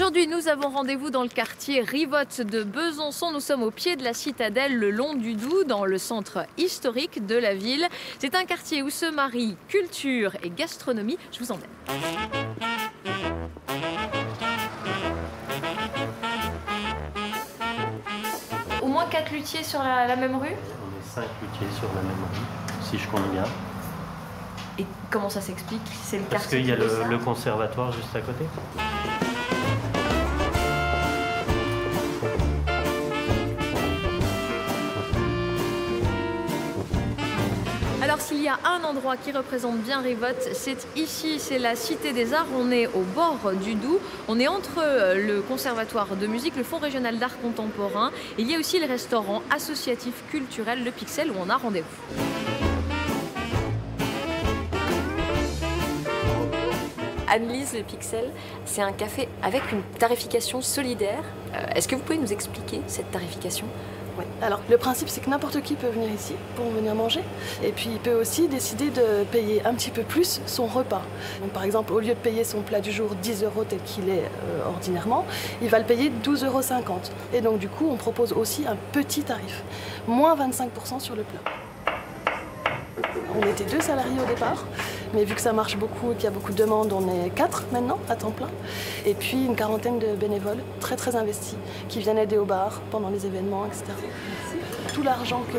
Aujourd'hui, nous avons rendez-vous dans le quartier Rivotte de Besançon. Nous sommes au pied de la citadelle, le long du Doubs, dans le centre historique de la ville. C'est un quartier où se marient culture et gastronomie. Je vous emmène. Au moins 4 luthiers sur la même rue? On est 5 luthiers sur la même rue, si je compte bien. Et comment ça s'explique? C'est le Parce quartier qu'il y a qui fait ça le conservatoire juste à côté. Alors s'il y a un endroit qui représente bien Rivotte, c'est ici, c'est la Cité des Arts. On est au bord du Doubs, on est entre le conservatoire de musique, le Fonds régional d'art contemporain. Et il y a aussi le restaurant associatif culturel Le Pixel où on a rendez-vous. Anne-Lise, Le Pixel, c'est un café avec une tarification solidaire. Est-ce que vous pouvez nous expliquer cette tarification ? Oui. Alors le principe c'est que n'importe qui peut venir ici pour venir manger et puis il peut aussi décider de payer un petit peu plus son repas. Donc, par exemple au lieu de payer son plat du jour 10 € tel qu'il est ordinairement, il va le payer 12,50 €. Et donc du coup on propose aussi un petit tarif, moins 25% sur le plat. On était 2 salariés au départ, mais vu que ça marche beaucoup et qu'il y a beaucoup de demandes, on est 4 maintenant à temps plein. Et puis une quarantaine de bénévoles très très investis qui viennent aider au bar pendant les événements, etc. Tout l'argent qui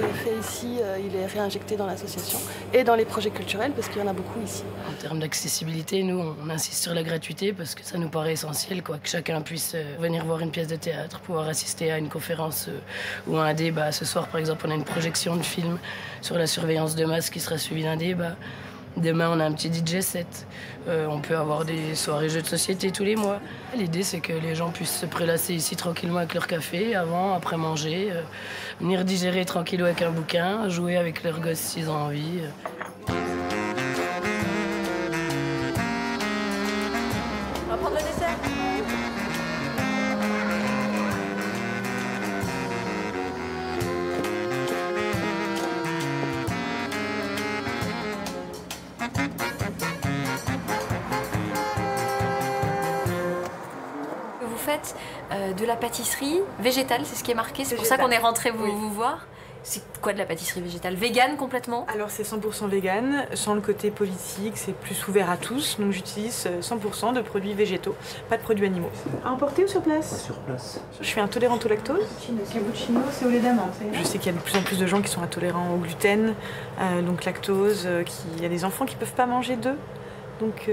est fait ici, il est réinjecté dans l'association et dans les projets culturels parce qu'il y en a beaucoup ici. En termes d'accessibilité, nous, on insiste sur la gratuité parce que ça nous paraît essentiel, quoi, que chacun puisse venir voir une pièce de théâtre, pouvoir assister à une conférence ou à un débat. Ce soir, par exemple, on a une projection de film sur la surveillance de masse qui sera suivie d'un débat. Demain, on a un petit DJ set. On peut avoir des soirées jeux de société tous les mois. L'idée, c'est que les gens puissent se prélasser ici tranquillement avec leur café, avant, après manger, venir digérer tranquillou avec un bouquin, jouer avec leurs gosses s'ils ont envie. On va prendre le dessert. Vous faites de la pâtisserie végétale, c'est ce qui est marqué, c'est pour ça qu'on est rentré vous voir. C'est quoi de la pâtisserie végétale? Végane complètement? Alors c'est 100% vegan, sans le côté politique, c'est plus ouvert à tous, donc j'utilise 100% de produits végétaux, pas de produits animaux. À emporter ou sur place? Sur place. Je suis intolérante au lactose. Cappuccino, c'est au lait d'amande. Je sais qu'il y a de plus en plus de gens qui sont intolérants au gluten, donc lactose, il y a des enfants qui peuvent pas manger d'œufs, donc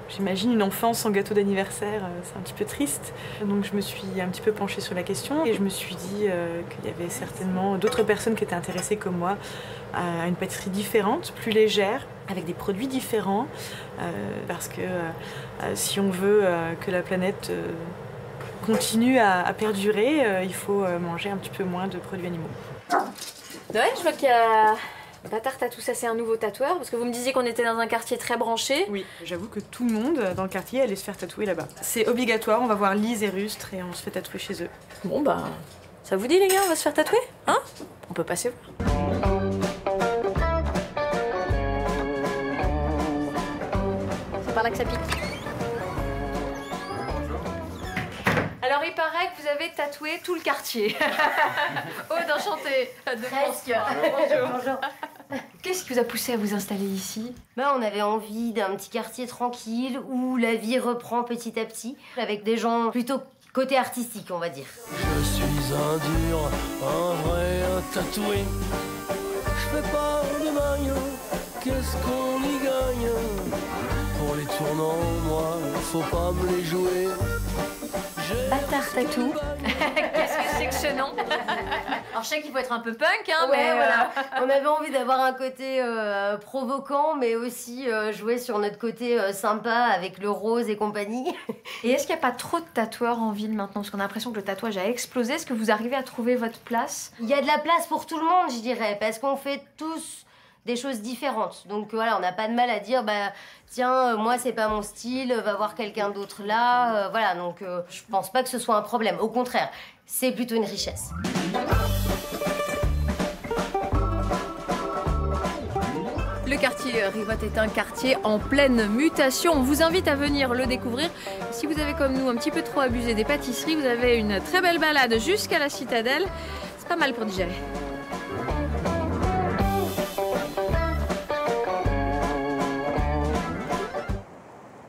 j'imagine une enfance sans gâteau d'anniversaire, c'est un petit peu triste. Donc je me suis un petit peu penchée sur la question et je me suis dit qu'il y avait certainement d'autres personnes qui étaient intéressées comme moi à une pâtisserie différente, plus légère, avec des produits différents, parce que si on veut que la planète continue à perdurer, il faut manger un petit peu moins de produits animaux. Ouais, je vois qu'il y a Bâtard Tattoo, ça c'est un nouveau tatoueur, parce que vous me disiez qu'on était dans un quartier très branché. Oui, j'avoue que tout le monde dans le quartier allait se faire tatouer là-bas. C'est obligatoire, on va voir Lise et Rustre et on se fait tatouer chez eux. Bon bah, ça vous dit les gars, on va se faire tatouer? Hein? On peut passer voir. C'est par là que ça pique. Alors il paraît que vous avez tatoué tout le quartier. Oh, d'enchanté. Bonjour. Qu'est-ce qui vous a poussé à vous installer ici? On avait envie d'un petit quartier tranquille où la vie reprend petit à petit, avec des gens plutôt côté artistique, on va dire. Je suis un dur, un vrai, un tatoué. Je fais pas de maillot, qu'est-ce qu'on y gagne? Pour les tournants, moi, faut pas me les jouer. Bâtard Tattoo. Qu'est-ce que c'est que ce nom? Alors je sais qu'il faut être un peu punk, hein, Ouais, mais voilà. On avait envie d'avoir un côté provoquant, mais aussi jouer sur notre côté sympa avec le rose et compagnie. Et est-ce qu'il n'y a pas trop de tatoueurs en ville maintenant? Parce qu'on a l'impression que le tatouage a explosé. Est-ce que vous arrivez à trouver votre place? Il y a de la place pour tout le monde, je dirais, parce qu'on fait tous des choses différentes. Donc voilà, on n'a pas de mal à dire, tiens, moi c'est pas mon style, va voir quelqu'un d'autre là. Voilà, donc je pense pas que ce soit un problème. Au contraire, c'est plutôt une richesse. Le Le quartier Rivotte est un quartier en pleine mutation. On vous invite à venir le découvrir. Si vous avez comme nous un petit peu trop abusé des pâtisseries, vous avez une très belle balade jusqu'à la citadelle. C'est pas mal pour digérer.